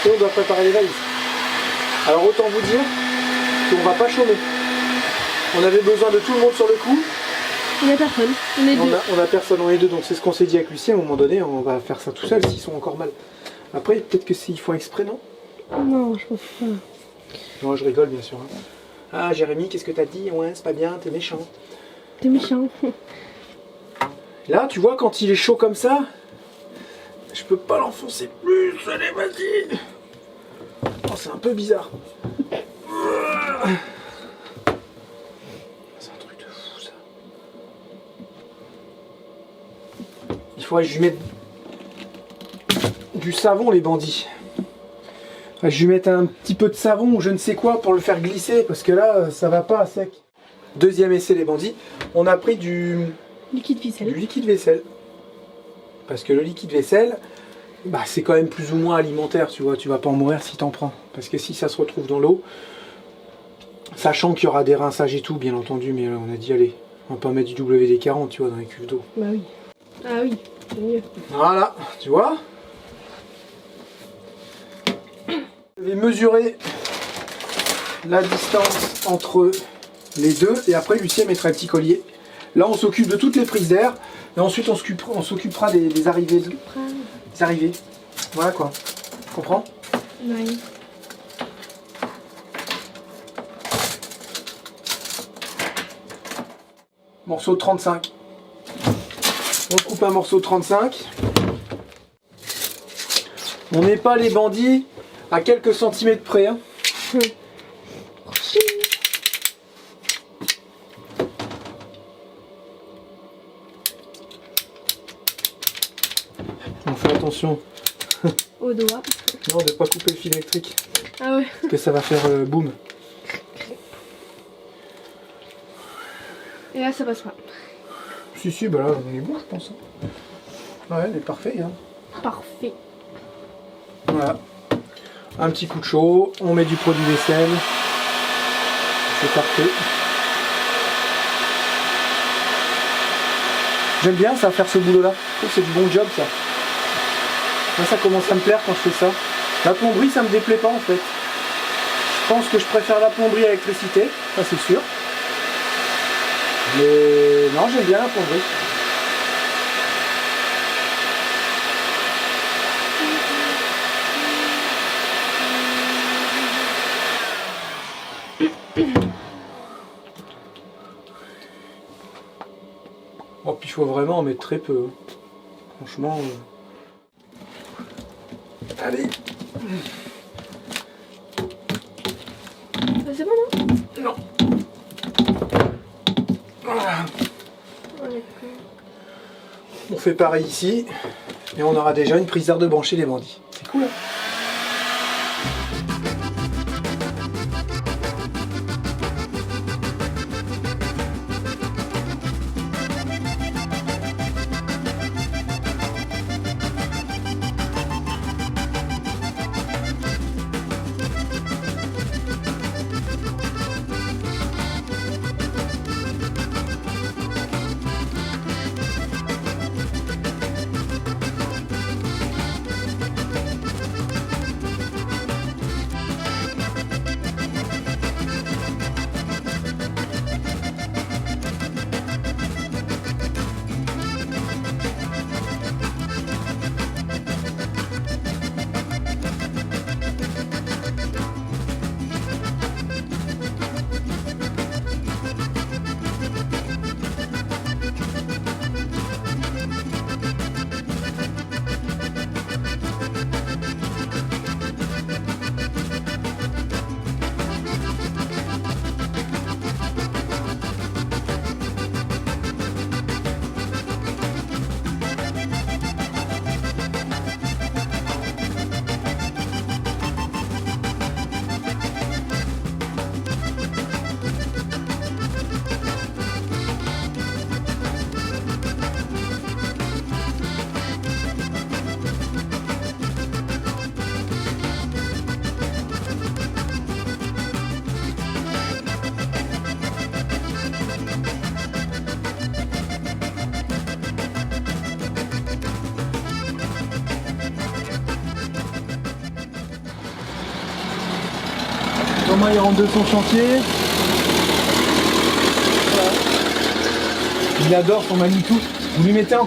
[SPEAKER 1] et on doit préparer les valises. Alors autant vous dire qu'on va pas chômer. On avait besoin de tout le monde sur le coup.
[SPEAKER 3] Il n'y a personne, on est deux.
[SPEAKER 1] On a personne, on est deux, donc c'est ce qu'on s'est dit avec Lucie, à un moment donné, on va faire ça tout seul s'ils sont encore mal. Après, peut-être que s'ils font exprès, non?
[SPEAKER 3] Non, je pense pas.
[SPEAKER 1] Non, je rigole bien sûr. Hein. Ah Jérémy, qu'est-ce que t'as dit? Ouais, c'est pas bien, t'es méchant.
[SPEAKER 3] T'es méchant.
[SPEAKER 1] Là, tu vois, quand il est chaud comme ça, je peux pas l'enfoncer plus, allez, vas-y. Oh, c'est un peu bizarre. C'est un truc de fou, ça. Il faudrait que je lui mette du savon, les bandits. Je vais lui mettre un petit peu de savon ou je ne sais quoi pour le faire glisser, parce que là, ça va pas à sec. Deuxième essai, les bandits. On a pris du
[SPEAKER 3] liquide vaisselle.
[SPEAKER 1] Du liquide vaisselle. Parce que le liquide vaisselle, c'est quand même plus ou moins alimentaire, tu vois. Tu vas pas en mourir si t'en prends. Parce que si ça se retrouve dans l'eau, sachant qu'il y aura des rinçages et tout, bien entendu, mais on a dit, allez, on va pas mettre du WD-40, tu vois, dans les cuves d'eau.
[SPEAKER 3] Bah oui. Ah oui, c'est mieux.
[SPEAKER 1] Voilà, tu vois. Je vais mesurer la distance entre les deux, et après Lucien mettra un petit collier. Là, on s'occupe de toutes les prises d'air, et ensuite on s'occupera des arrivées. Des arrivées. Voilà quoi. Tu comprends?
[SPEAKER 3] Oui.
[SPEAKER 1] Morceau de 35. On coupe un morceau de 35. On n'est pas les bandits à quelques centimètres près. Hein. On fait attention.
[SPEAKER 3] Au doigt.
[SPEAKER 1] Non, de ne pas couper le fil électrique.
[SPEAKER 3] Ah ouais.
[SPEAKER 1] Parce que ça va faire boum.
[SPEAKER 3] Et là, ça passe pas.
[SPEAKER 1] Si, bah là, on est bon, je pense. Ouais, elle est parfaite. Hein.
[SPEAKER 3] Parfait.
[SPEAKER 1] Voilà. Un petit coup de chaud, on met du produit vaisselle. C'est parfait. J'aime bien ça, faire ce boulot-là. Je trouve que c'est du bon job, ça. Là, ça commence à me plaire quand je fais ça. La plomberie, ça me déplaît pas en fait. Je pense que je préfère la plomberie à l'électricité, ça c'est sûr. Mais non, j'aime bien la plomberie. Oh, puis il faut vraiment en mettre très peu. Franchement. Allez.
[SPEAKER 3] C'est bon, non?
[SPEAKER 1] Non. Voilà. On fait pareil ici. Et on aura déjà une prise d'air de brancher les bandits. C'est cool, hein? Thomas il rentre de son chantier. Voilà. Il adore son Manitou. Vous lui mettez en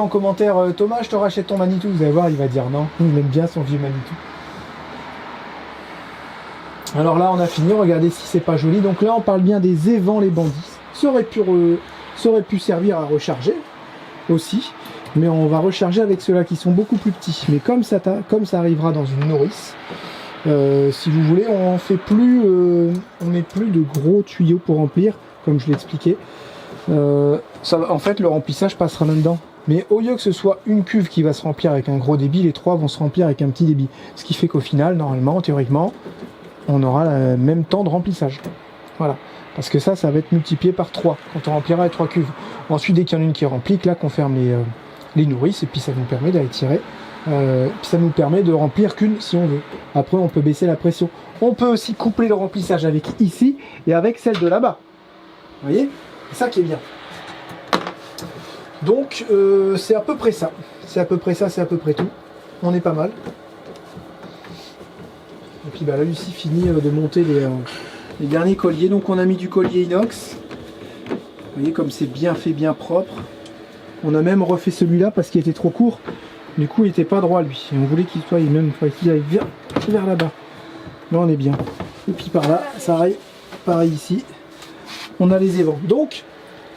[SPEAKER 1] commentaire, Thomas, je te rachète ton Manitou. Vous allez voir, il va dire non. Il aime bien son vieux Manitou. Alors là, on a fini. Regardez si c'est pas joli. Donc là, on parle bien des évents, les bandits. Ça aurait pu servir à recharger aussi. Mais on va recharger avec ceux-là qui sont beaucoup plus petits. Mais comme ça arrivera dans une nourrice, si vous voulez, on met plus de gros tuyaux pour remplir, comme je l'ai expliqué. En fait, le remplissage passera là-dedans. Mais au lieu que ce soit une cuve qui va se remplir avec un gros débit, les trois vont se remplir avec un petit débit. Ce qui fait qu'au final, normalement, théoriquement, on aura le même temps de remplissage. Voilà. Parce que ça va être multiplié par 3 quand on remplira les 3 cuves. Ensuite, dès qu'il y en a une qui est remplie, là qu'on ferme les nourrices, et puis ça nous permet d'aller tirer. Puis ça nous permet de remplir qu'une si on veut. Après, on peut baisser la pression. On peut aussi coupler le remplissage avec ici et avec celle de là-bas. Vous voyez? C'est ça qui est bien. Donc, c'est à peu près ça. C'est à peu près ça, c'est à peu près tout. On est pas mal. Et puis bah, là, Lucie finit de monter les derniers colliers. Donc, on a mis du collier inox. Vous voyez comme c'est bien fait, bien propre. On a même refait celui-là parce qu'il était trop court. Du coup, il n'était pas droit lui. Et on voulait qu'il soit même, qu'il aille vers là-bas. Là, on est bien. Et puis par là, ça arrive. Pareil ici. On a les évents. Donc,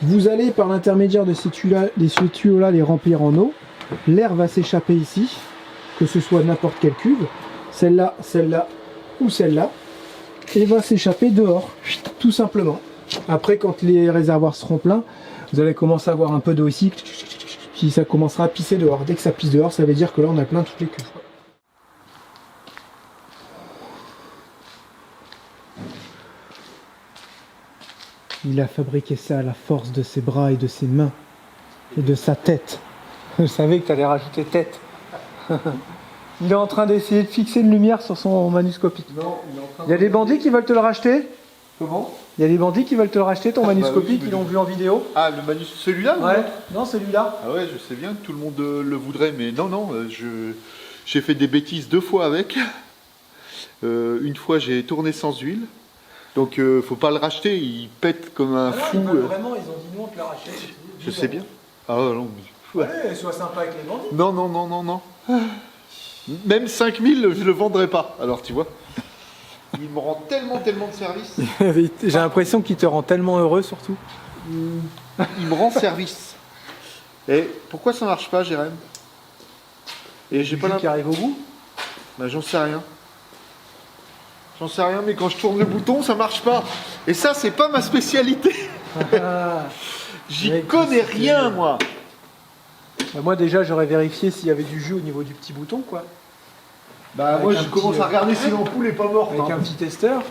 [SPEAKER 1] vous allez par l'intermédiaire de ces tuyaux-là les remplir en eau. L'air va s'échapper ici, que ce soit n'importe quelle cuve. Celle-là ou celle-là. Et va s'échapper dehors. Tout simplement. Après, quand les réservoirs seront pleins, vous allez commencer à avoir un peu d'eau ici. Puis ça commencera à pisser dehors. Dès que ça pisse dehors, ça veut dire que là on a plein toutes les cuves. Il a fabriqué ça à la force de ses bras et de ses mains. Et de sa tête. Je savais que tu allais rajouter tête. Il est en train d'essayer de fixer une lumière sur son manuscopique.
[SPEAKER 4] Non,
[SPEAKER 1] il y a des bandits qui veulent te le racheter.
[SPEAKER 4] Comment?
[SPEAKER 1] Il y a des bandits qui veulent te le racheter, ton manuscopique, ils l'ont vu en vidéo.
[SPEAKER 4] Ah, le celui-là?
[SPEAKER 1] Ouais, non, celui-là.
[SPEAKER 4] Ah ouais, je sais bien que tout le monde le voudrait, mais non, J'ai fait des bêtises 2 fois avec. Une fois, j'ai tourné sans huile. Donc, faut pas le racheter. Il pète comme un fou.
[SPEAKER 1] Vraiment, ils ont dit non, on te l'a racheté.
[SPEAKER 4] Je sais bien. Ah non, mais...
[SPEAKER 1] Ouais, sois sympa avec les bandits.
[SPEAKER 4] Non, non, non, non, non. Même 5000, je le vendrai pas. Alors, tu vois. Il me rend tellement, tellement de service.
[SPEAKER 1] J'ai l'impression qu'il te rend tellement heureux, surtout.
[SPEAKER 4] Il me rend service. Et pourquoi ça marche pas, Jérém? Et j'ai pas
[SPEAKER 1] qui arrive au bout.
[SPEAKER 4] Bah, j'en sais rien. J'en sais rien, mais quand je tourne le bouton, ça marche pas. Et ça, c'est pas ma spécialité. J'y
[SPEAKER 1] Mec,
[SPEAKER 4] connais
[SPEAKER 1] c'est-
[SPEAKER 4] rien, moi.
[SPEAKER 1] Bah, moi, déjà, j'aurais vérifié s'il y avait du jus au niveau du petit bouton, quoi.
[SPEAKER 4] Bah,
[SPEAKER 1] Avec
[SPEAKER 4] moi,
[SPEAKER 1] un
[SPEAKER 4] je commence
[SPEAKER 1] petit,
[SPEAKER 4] à regarder si l'ampoule est pas morte.
[SPEAKER 1] Avec un petit testeur.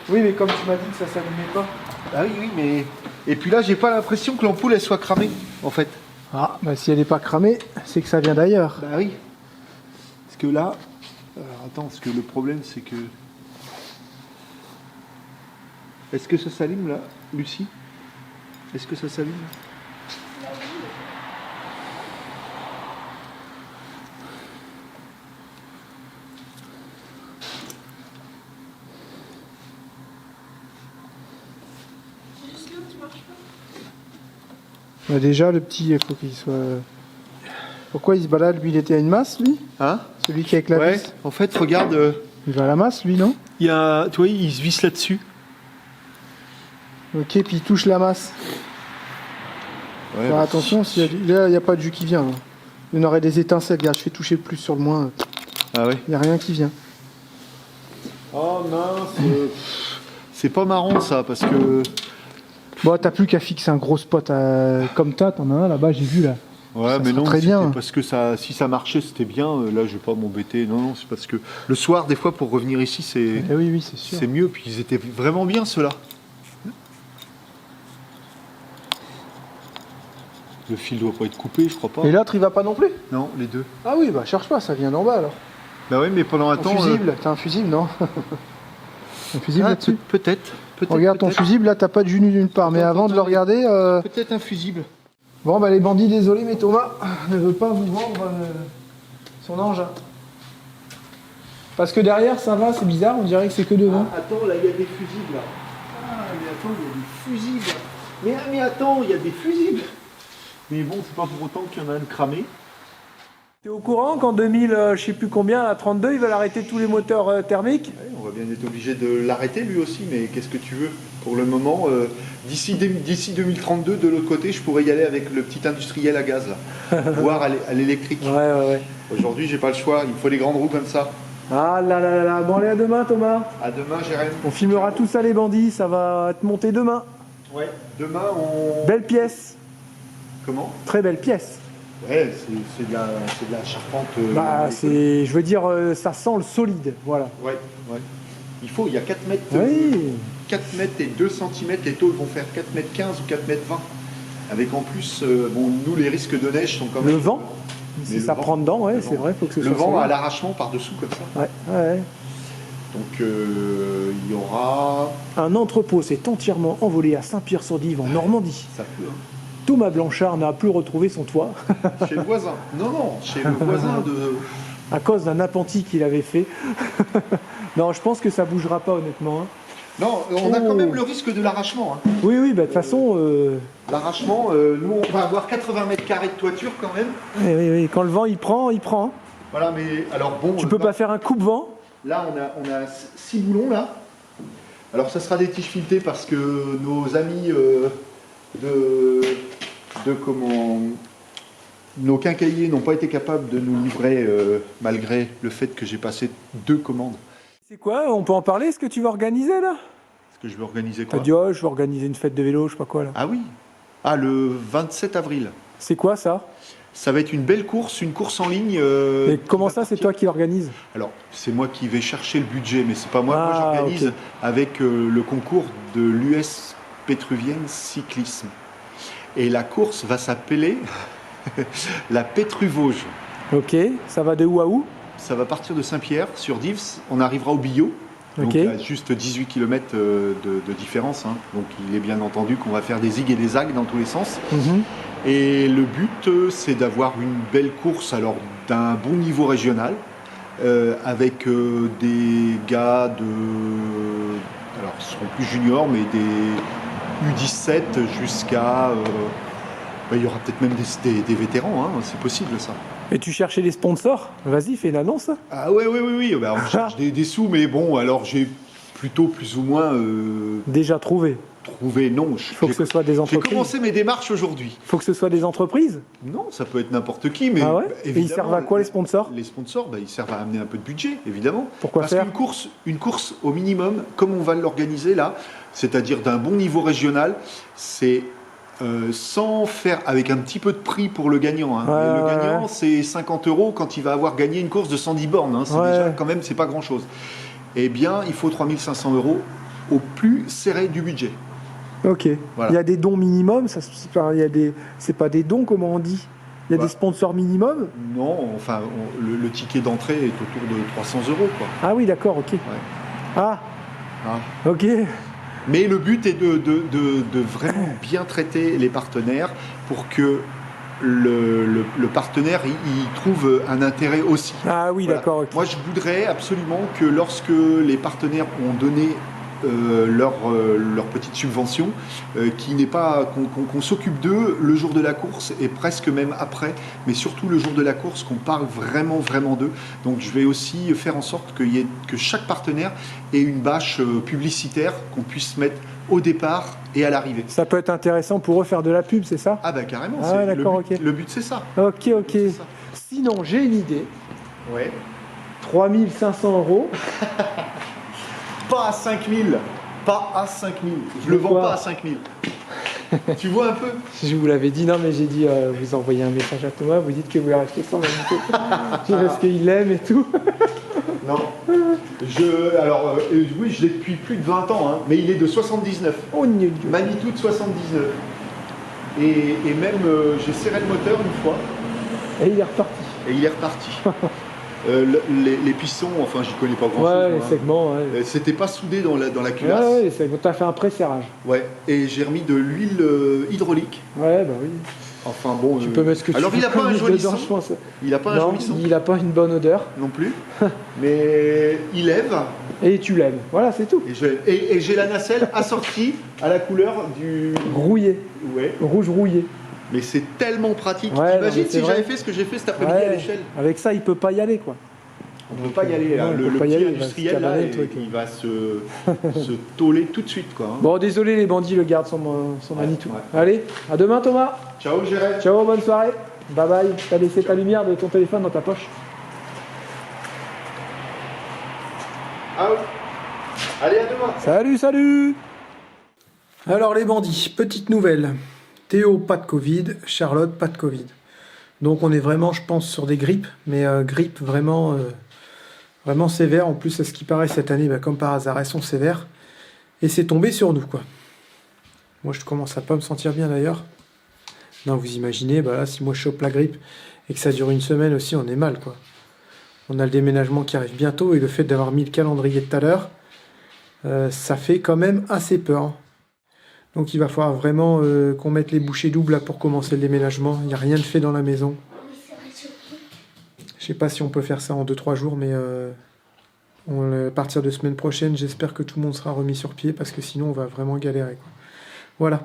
[SPEAKER 1] Oui, mais comme tu m'as dit que ça s'allumait pas.
[SPEAKER 4] Ah oui, oui, mais. Et puis là, j'ai pas l'impression que l'ampoule, elle soit cramée, en fait.
[SPEAKER 1] Ah, bah si elle n'est pas cramée, c'est que ça vient d'ailleurs.
[SPEAKER 4] Bah oui. Parce que là. Alors, attends, parce que le problème, c'est que. Est-ce que ça s'allume, là, Lucie? Est-ce que ça s'allume?
[SPEAKER 1] Bah déjà, le petit, il faut qu'il soit... Pourquoi il se balade? Lui, il était à une masse, lui?
[SPEAKER 4] Hein?
[SPEAKER 1] Celui qui est avec la
[SPEAKER 4] Ouais,
[SPEAKER 1] vis.
[SPEAKER 4] en fait, regarde.
[SPEAKER 1] Il va à la masse, lui, non?
[SPEAKER 4] Il y a. Tu vois, il se visse là-dessus.
[SPEAKER 1] Ok, puis il touche la masse.
[SPEAKER 4] Ouais,
[SPEAKER 1] Faire
[SPEAKER 4] bah,
[SPEAKER 1] attention, là, il n'y a pas de jus qui vient. Là. Il y en aurait des étincelles. Regarde, je fais toucher le plus sur le moins.
[SPEAKER 4] Ah ouais.
[SPEAKER 1] Il n'y a rien qui vient.
[SPEAKER 4] Oh mince. C'est pas marrant ça parce que.
[SPEAKER 1] Bon, t'as plus qu'à fixer un gros spot comme t'as en as un là-bas, j'ai vu là.
[SPEAKER 4] Ouais,
[SPEAKER 1] Ça
[SPEAKER 4] mais
[SPEAKER 1] sera
[SPEAKER 4] non,
[SPEAKER 1] très
[SPEAKER 4] c'était
[SPEAKER 1] bien.
[SPEAKER 4] parce que ça, si ça marchait, c'était bien. Là, je vais pas m'embêter. Non, non, c'est parce que le soir, des fois, pour revenir ici, c'est
[SPEAKER 1] Eh oui, oui, c'est sûr.
[SPEAKER 4] mieux. Puis ils étaient vraiment bien ceux-là. Le fil doit pas être coupé, je crois pas.
[SPEAKER 1] Et l'autre, il va pas non plus?
[SPEAKER 4] Non, les deux.
[SPEAKER 1] Ah oui, bah cherche pas, ça vient d'en bas alors.
[SPEAKER 4] Bah ouais, mais pendant un
[SPEAKER 1] Ton
[SPEAKER 4] temps.
[SPEAKER 1] fusible, t'as un fusible, non? Un fusible là-dessus?
[SPEAKER 4] Peut-être.
[SPEAKER 1] Regarde ton fusible, là t'as pas de jus nulle part, mais
[SPEAKER 4] Attends,
[SPEAKER 1] avant de le
[SPEAKER 4] attends,
[SPEAKER 1] regarder...
[SPEAKER 4] Peut-être un fusible.
[SPEAKER 1] Bon bah les bandits, désolé, mais Thomas ne veut pas vous vendre son engin. Parce que derrière ça va, c'est bizarre, on dirait que c'est que devant.
[SPEAKER 4] Attends, là, il y a des fusibles. Là. Ah, mais attends, il y a des fusibles. Mais attends, il y a des fusibles. Mais bon, c'est pas pour autant qu'il y en a un de cramé.
[SPEAKER 1] T'es au courant qu'en 2000, je sais plus combien, à 32, ils veulent arrêter tous les moteurs thermiques?
[SPEAKER 4] Ouais, on va bien être obligé de l'arrêter lui aussi, mais qu'est-ce que tu veux? Pour le moment, d'ici 2032, de l'autre côté, je pourrais y aller avec le petit industriel à gaz, là, voire à l'électrique.
[SPEAKER 1] Ouais.
[SPEAKER 4] Aujourd'hui, j'ai pas le choix, il me faut les grandes roues comme ça.
[SPEAKER 1] Ah là là là là, bon allez à demain Thomas.
[SPEAKER 4] À demain, Jérém.
[SPEAKER 1] On filmera tout ça les bandits, ça va être monté demain.
[SPEAKER 4] Ouais. Demain, on.
[SPEAKER 1] Belle pièce,
[SPEAKER 4] Comment?
[SPEAKER 1] très belle pièce.
[SPEAKER 4] Ouais, c'est de la charpente.
[SPEAKER 1] Bah c'est, je veux dire, ça sent le solide, voilà.
[SPEAKER 4] Ouais. Il y a 4 mètres.
[SPEAKER 1] Oui.
[SPEAKER 4] 4 mètres et 2 cm, les tôles vont faire 4 mètres 15 ou 4 mètres 20. Avec en plus, bon, nous les risques de neige sont quand même.
[SPEAKER 1] Le vent,
[SPEAKER 4] Mais
[SPEAKER 1] si
[SPEAKER 4] le
[SPEAKER 1] ça
[SPEAKER 4] vent,
[SPEAKER 1] prend dedans, ouais,
[SPEAKER 4] le
[SPEAKER 1] c'est
[SPEAKER 4] vent.
[SPEAKER 1] vrai, faut que ce
[SPEAKER 4] Le
[SPEAKER 1] soit
[SPEAKER 4] vent à
[SPEAKER 1] solide.
[SPEAKER 4] l'arrachement par-dessous comme ça.
[SPEAKER 1] Ouais.
[SPEAKER 4] Donc il y aura.
[SPEAKER 1] Un entrepôt s'est entièrement envolé à Saint-Pierre-sur-Dive en Normandie.
[SPEAKER 4] Ça peut. Hein.
[SPEAKER 1] Thomas Blanchard n'a plus retrouvé son toit
[SPEAKER 4] Chez le voisin. Non, chez le voisin de.
[SPEAKER 1] à cause d'un appentis qu'il avait fait. Non, je pense que ça bougera pas honnêtement. Hein.
[SPEAKER 4] Non, on a quand
[SPEAKER 1] Oh.
[SPEAKER 4] même le risque de l'arrachement. Hein.
[SPEAKER 1] Oui, bah de toute façon,
[SPEAKER 4] L'arrachement, nous on va avoir 80 mètres carrés de toiture quand même.
[SPEAKER 1] oui, quand le vent il prend. Hein.
[SPEAKER 4] Voilà, mais alors bon.
[SPEAKER 1] Tu peux
[SPEAKER 4] là,
[SPEAKER 1] pas faire un coupe-vent?
[SPEAKER 4] Là, on a 6 boulons là. Alors, ça sera des tiges filetées parce que nos amis nos quincailliers n'ont pas été capables de nous livrer malgré le fait que j'ai passé 2 commandes.
[SPEAKER 1] C'est quoi? On peut en parler? Ce que tu vas organiser là?
[SPEAKER 4] Est-ce que je vais organiser
[SPEAKER 1] T'as
[SPEAKER 4] quoi?
[SPEAKER 1] dit, oh, je vais organiser une fête de vélo, je sais pas quoi là.
[SPEAKER 4] Ah oui. Ah, le 27 avril.
[SPEAKER 1] C'est quoi ça?
[SPEAKER 4] Ça va être une belle course, une course en ligne.
[SPEAKER 1] Et comment ça, c'est toi qui l'organise?
[SPEAKER 4] Alors, c'est moi qui vais chercher le budget, mais c'est pas moi. Moi,
[SPEAKER 1] Ah,
[SPEAKER 4] j'organise
[SPEAKER 1] ok.
[SPEAKER 4] avec le concours de l'US Pétruvienne Cyclisme. Et la course va s'appeler la Pétru-Vosges.
[SPEAKER 1] Ok, ça va de où à où?
[SPEAKER 4] Ça va partir de Saint-Pierre sur Dives. On arrivera au Billot. Donc,
[SPEAKER 1] Ok.
[SPEAKER 4] il y a juste 18 km de différence. Hein. Donc, il est bien entendu qu'on va faire des zigs et des zags dans tous les sens.
[SPEAKER 1] Mhm.
[SPEAKER 4] Et le but, c'est d'avoir une belle course, alors d'un bon niveau régional, avec des gars alors ils seront plus juniors, mais des U17 jusqu'à... il y aura peut-être même des vétérans, hein, c'est possible ça.
[SPEAKER 1] Et tu cherchais des sponsors? Vas-y, fais une annonce.
[SPEAKER 4] Ah oui. Bah, on cherche des sous, mais bon, alors j'ai plutôt plus ou moins
[SPEAKER 1] Déjà trouvé.
[SPEAKER 4] trouvé, non.
[SPEAKER 1] Il faut que ce soit des
[SPEAKER 4] J'ai
[SPEAKER 1] entreprises.
[SPEAKER 4] commencé mes démarches aujourd'hui.
[SPEAKER 1] Il faut que ce soit des entreprises.
[SPEAKER 4] Non, ça peut être n'importe qui, mais
[SPEAKER 1] Ah ouais? Et
[SPEAKER 4] évidemment,
[SPEAKER 1] ils servent à quoi les sponsors?
[SPEAKER 4] Les sponsors, ils servent à amener un peu de budget, évidemment.
[SPEAKER 1] Pourquoi
[SPEAKER 4] Parce
[SPEAKER 1] faire?
[SPEAKER 4] qu'une course au minimum, comme on va l'organiser là, c'est-à-dire d'un bon niveau régional, c'est sans faire avec un petit peu de prix pour le gagnant. Hein.
[SPEAKER 1] Ouais,
[SPEAKER 4] le gagnant,
[SPEAKER 1] ouais.
[SPEAKER 4] c'est 50 € quand il va avoir gagné une course de 110 bornes. Hein. C'est
[SPEAKER 1] Ouais.
[SPEAKER 4] déjà quand même, c'est pas grand-chose. Eh bien, il faut 3 500 € au plus serré du budget.
[SPEAKER 1] Ok.
[SPEAKER 4] Voilà.
[SPEAKER 1] Il y a des dons minimum, c'est pas des dons, comment on dit? Il y a
[SPEAKER 4] Bah.
[SPEAKER 1] des sponsors minimum?
[SPEAKER 4] Non, enfin, le ticket d'entrée est autour de 300 €, quoi.
[SPEAKER 1] Ah oui, d'accord, ok. Ah,
[SPEAKER 4] Hein.
[SPEAKER 1] ok.
[SPEAKER 4] Mais le but est de vraiment bien traiter les partenaires pour que le partenaire il trouve un intérêt aussi.
[SPEAKER 1] Ah oui,
[SPEAKER 4] Voilà.
[SPEAKER 1] d'accord, ok.
[SPEAKER 4] Moi, je voudrais absolument que lorsque les partenaires ont donné leur petite subvention, qu'on s'occupe d'eux le jour de la course et presque même après, mais surtout le jour de la course, qu'on parle vraiment d'eux. Donc je vais aussi faire en sorte que chaque partenaire ait une bâche publicitaire qu'on puisse mettre au départ et à l'arrivée.
[SPEAKER 1] Ça peut être intéressant pour eux faire de la pub, c'est ça?
[SPEAKER 4] Ah bah carrément,
[SPEAKER 1] Ah ouais, d'accord,
[SPEAKER 4] le but,
[SPEAKER 1] ok.
[SPEAKER 4] le but c'est ça.
[SPEAKER 1] Ok, ok.
[SPEAKER 4] C'est ça.
[SPEAKER 1] Sinon, j'ai une idée.
[SPEAKER 4] Ouais.
[SPEAKER 1] 3 500 €.
[SPEAKER 4] Pas à 5000. Pas à 5000. Je le vends
[SPEAKER 1] Pourquoi?
[SPEAKER 4] pas à 5000. Tu vois un peu?
[SPEAKER 1] Je vous l'avais dit, non, mais j'ai dit, vous envoyez un message à Thomas, vous dites que vous voulez racheter ça en même parce qu'il l'aime et tout.
[SPEAKER 4] Non. Oui, je l'ai depuis plus de 20 ans, hein, mais il est de 79.
[SPEAKER 1] Oh, Dieu.
[SPEAKER 4] Manitou de 79. Et même, j'ai serré le moteur une fois,
[SPEAKER 1] Et il est reparti.
[SPEAKER 4] et il est reparti. Les pistons, enfin, j'y connais pas grand-chose.
[SPEAKER 1] Ouais,
[SPEAKER 4] moi,
[SPEAKER 1] les
[SPEAKER 4] hein.
[SPEAKER 1] segments, ouais.
[SPEAKER 4] C'était pas soudé dans la
[SPEAKER 1] Ouais,
[SPEAKER 4] culasse.
[SPEAKER 1] ouais, les segments. T'as fait un pré-serrage.
[SPEAKER 4] Ouais. Et j'ai remis de l'huile hydraulique.
[SPEAKER 1] Ouais, bah oui.
[SPEAKER 4] Enfin bon.
[SPEAKER 1] Tu peux mettre ce que
[SPEAKER 4] alors
[SPEAKER 1] tu
[SPEAKER 4] il
[SPEAKER 1] veux
[SPEAKER 4] a pas un
[SPEAKER 1] comme
[SPEAKER 4] joli
[SPEAKER 1] dedans,
[SPEAKER 4] son.
[SPEAKER 1] je pense.
[SPEAKER 4] Il a pas un
[SPEAKER 1] Non,
[SPEAKER 4] joli son
[SPEAKER 1] il a pas une bonne odeur.
[SPEAKER 4] non plus. Mais il lève.
[SPEAKER 1] Et tu l'aimes. Voilà, c'est tout.
[SPEAKER 4] Et j'ai la nacelle assortie à la couleur du.
[SPEAKER 1] Rouillé.
[SPEAKER 4] Ouais.
[SPEAKER 1] Rouge rouillé.
[SPEAKER 4] Mais c'est tellement pratique.
[SPEAKER 1] Ouais, non,
[SPEAKER 4] Imagine
[SPEAKER 1] mais c'est
[SPEAKER 4] si
[SPEAKER 1] vrai.
[SPEAKER 4] j'avais fait ce que j'ai fait cet après-midi à
[SPEAKER 1] Ouais.
[SPEAKER 4] l'échelle.
[SPEAKER 1] Avec ça, il peut pas y aller, quoi.
[SPEAKER 4] On ne peut pas y aller.
[SPEAKER 1] Non,
[SPEAKER 4] Là.
[SPEAKER 1] on
[SPEAKER 4] Le
[SPEAKER 1] peut pas y
[SPEAKER 4] petit
[SPEAKER 1] aller, il va se
[SPEAKER 4] industriel, là,
[SPEAKER 1] cabaner, le truc.
[SPEAKER 4] il va se tôler tout de suite. Quoi, hein.
[SPEAKER 1] Bon, désolé, les bandits le gardent son Manitou.
[SPEAKER 4] ouais.
[SPEAKER 1] Allez, à demain, Thomas.
[SPEAKER 4] Ciao, Gérard.
[SPEAKER 1] Ciao, bonne soirée. Bye bye. T'as laissé ta lumière de ton téléphone dans ta poche.
[SPEAKER 4] Out. Allez, à demain.
[SPEAKER 1] Salut, salut. Alors les bandits, petite nouvelle. Théo, pas de Covid. Charlotte, pas de Covid. Donc on est vraiment, je pense, sur des grippes, mais grippes vraiment sévères. En plus, à ce qui paraît, cette année, comme par hasard, elles sont sévères. Et c'est tombé sur nous, quoi. Moi, je commence à pas me sentir bien, d'ailleurs. Non, vous imaginez, là, si moi je chope la grippe et que ça dure une semaine aussi, on est mal, quoi. On a le déménagement qui arrive bientôt, et le fait d'avoir mis le calendrier tout à l'heure, ça fait quand même assez peur. Donc il va falloir vraiment qu'on mette les bouchées doubles là, pour commencer le déménagement. Il n'y a rien de fait dans la maison. Je sais pas si on peut faire ça en 2-3 jours, mais à partir de semaine prochaine, j'espère que tout le monde sera remis sur pied, parce que sinon on va vraiment galérer, quoi. Voilà.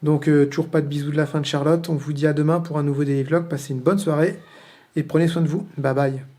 [SPEAKER 1] Donc toujours pas de bisous de la fin de Charlotte. On vous dit à demain pour un nouveau Daily Vlog. Passez une bonne soirée et prenez soin de vous. Bye bye.